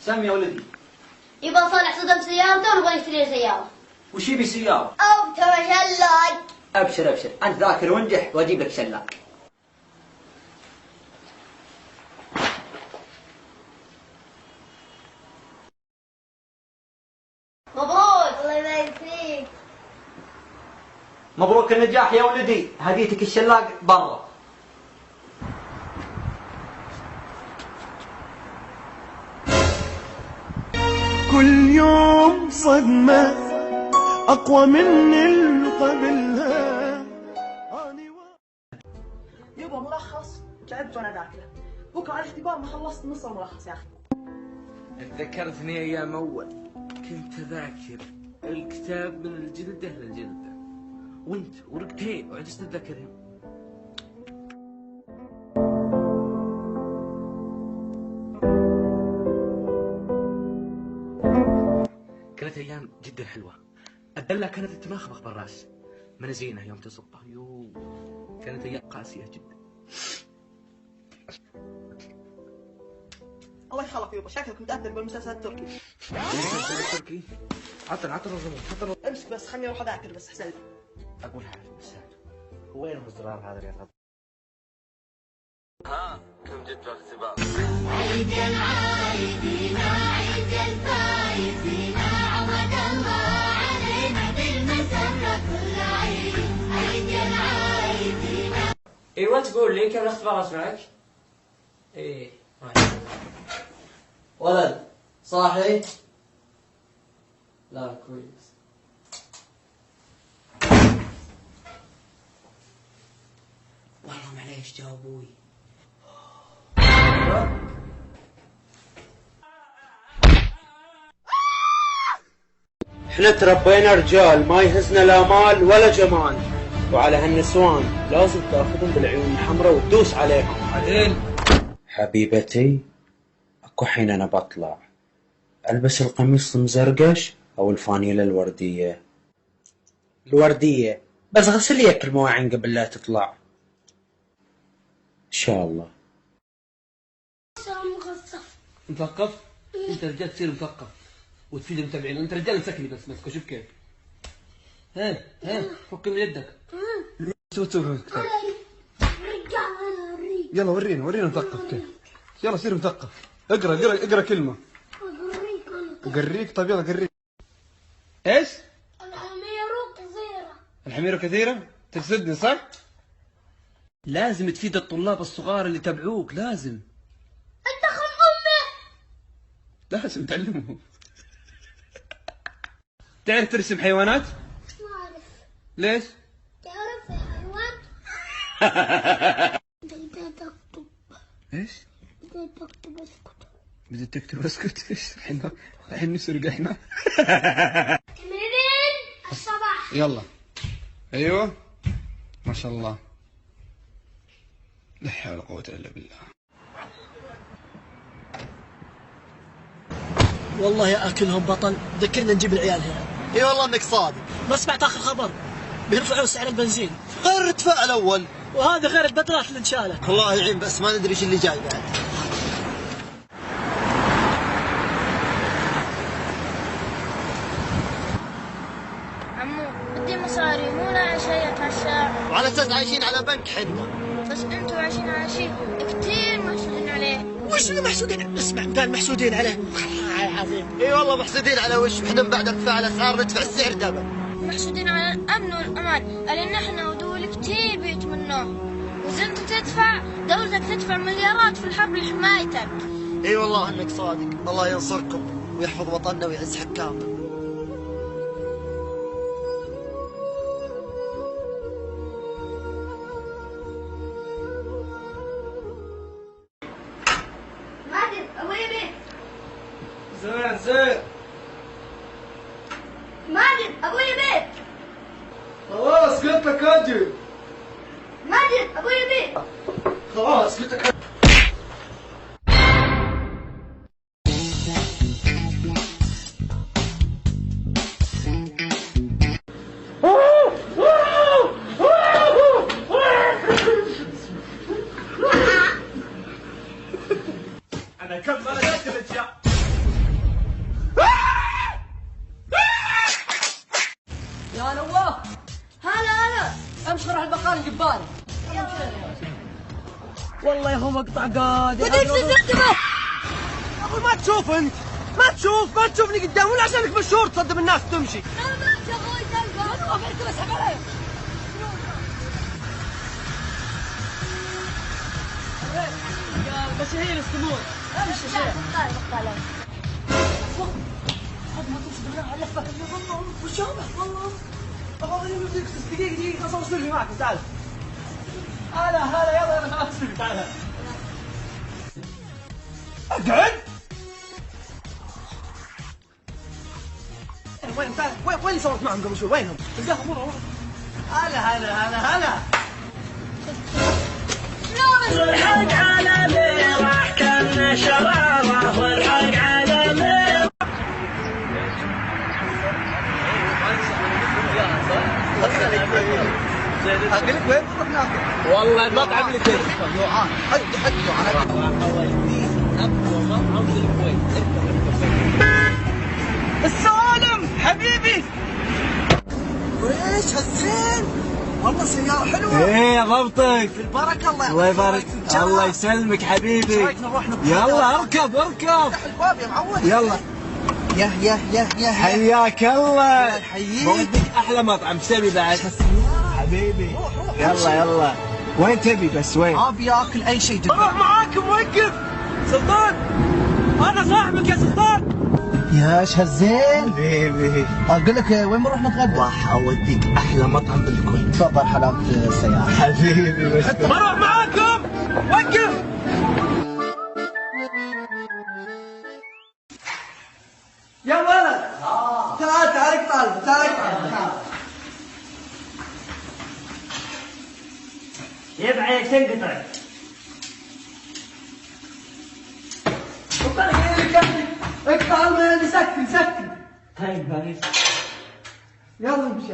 سامي يا ولدي. يبغى صالح صدم سيارته ونبغى نشتري سيارة. وش يبي سيارة؟ أو ترى شلاق. أبشر أبشر، أنت ذاكر وانجح وأجيب لك شلاق. مبروك. الله يبارك فيك. مبروك النجاح يا ولدي، هديتك الشلاق برا. كل يوم صدمة أقوى من اللي قبلها. يبا ملخص تعبت وانا ذاكره، بكره على الاختبار ما خلصت نص الملخص يا اخي. تذكرتني ايام اول كنت اذاكر الكتاب من الجلده للجلده، وانت ورقتين وعجزت تذكرهم. كانت ايام جدا حلوه. الدله كانت تمخمخ بالراس، منازينها يوم تصبها يو، كانت ايام قاسيه جدا. الله يخلص يبا، شكلك متاثر بالمسلسل التركي. التركي عطنا الرزمون، عطنا. امسك بس خليني اروح اذاكر بس حسين. اقول حاجه بس، وين الزرار هذا اللي يضغط؟ ها كم جيت الاختبار؟ عيد العايدين عيد الفايزين، عود الله علينا بالمسرة كل عيد. عيد العايدين. ايوه تقول لي كم الاختبار اسمعك؟ ايه ولد صاحي؟ لا كويس. والله معليش جا ابوي. احنا تربينا رجال ما يهزنا لا مال ولا جمال، وعلى هالنسوان لازم تاخذهم بالعيون الحمراء وتدوس عليهم. عدل حبيبتي اكو حين انا بطلع البس القميص المزرقش او الفانيلة الوردية. الوردية بس غسل يك المواعين قبل لا تطلع ان شاء الله. مثقف؟ انت رجال تصير مثقف وتفيد المتابعين، انت رجال مسكني بس مسكه. شوف كيف. ها فك من يدك. شو تسوي في الكتاب؟ يلا ورينا مثقف كيف. يلا صير مثقف. اقرا كلمة. اقريك. طيب يلا قريك. ايش؟ الحمير كثيرة. الحميرة كثيرة؟ تقصدني صح؟ لازم تفيد الطلاب الصغار اللي تبعوك، لازم. انت خل امي. لازم تعلمهم. تعرف ترسم حيوانات؟ ما اعرف. ليش؟ تعرف يا حيوان؟ بديت اكتب. ايش؟ بديت اكتب اسكت. بدك تكتب اسكت؟ ايش؟ الحين نسرق احنا. تمرين الصباح. يلا. ايوه ما شاء الله، لا حول ولا قوة الا بالله. والله يا اكلهم بطل، ذكرنا نجيب العيال هنا. اي والله انك صادق. ما سمعت اخر خبر بيرفعوا سعر البنزين. غير ارتفاع الاول، وهذا غير البدلات اللي انشالت. الله يعين، بس ما ندري ايش اللي جاي بعد. عمو بدي مصاري مو لاقي شيء اتعشى. وعلى اساس عايشين على بنك حنا. بس انتوا عايشين على شيء كثير محسودين عليه. وش اللي محسودين؟ اسمع قال محسودين عليه. والله عظيم. اي والله محسودين على وش؟ احنا من بعد ارتفاع الاسعار ندفع السعر دبل. محسودين على الامن والامان، لان احنا ودول كثير بيتمنوه. واذا انت تدفع دولتك تدفع مليارات في الحرب لحمايتك. اي والله انك صادق. الله ينصركم ويحفظ وطننا ويعز حكامنا. ماجد ابوي بيت. زين ماجد ابوي بيت. خلاص قلت لك اجي. ماجد ابوي بيت. خلاص قلت لك. انا كم مره قلت لك البارد. والله يا اخو مقطع قادر. وديك تستخدمه. يا اخوي ما تشوف انت، ما تشوفني قدام ولا عشانك مشهور تصدم الناس تمشي. لا ما تبغى تلقى. انا وقفت بسحب عليه. مشاهير السمور. امشي شيخ. مقطع ما توصل بالله على لفه. والله وشامه والله. والله دقيقة اصور سيلفي معكم تعال. هلا يلا خلاص سيلفي تعال. اقعد. وين اللي صورت معهم قبل شوي؟ وينهم؟ تلقاهم ورا. هلا. والحق على راح كان شراره والحق على اقول لك وين بنروح ناكل؟ والله المطعم اللي تبي. جوعان حد جوعان. اقوى مطعم بالكويت. السالم حبيبي. ويش هالزين؟ والله سيارة حلوة. ايه ضبطك. بالبركة الله يبارك. الله يسلمك حبيبي. يلا اركب. افتح الباب يا معود. يلا. يا حياك الله. يحييك. بوديك احلى مطعم. ايش تبي بعد؟ حبيبي. يلا. وين تبي بس وين؟ ابي اكل اي شيء. اروح معاكم وقف. سلطان انا صاحبك يا سلطان. يا هالزين حبيبي. اقول لك وين بنروح نتغدى؟ راح اوديك احلى مطعم بالكويت. تفضل حلاوة السيارة. حبيبي. بروح معاكم وقف. يا ولد تعال تعال. يبعد تنقطع. اقطع الماء. سكن طيب يلا امشي.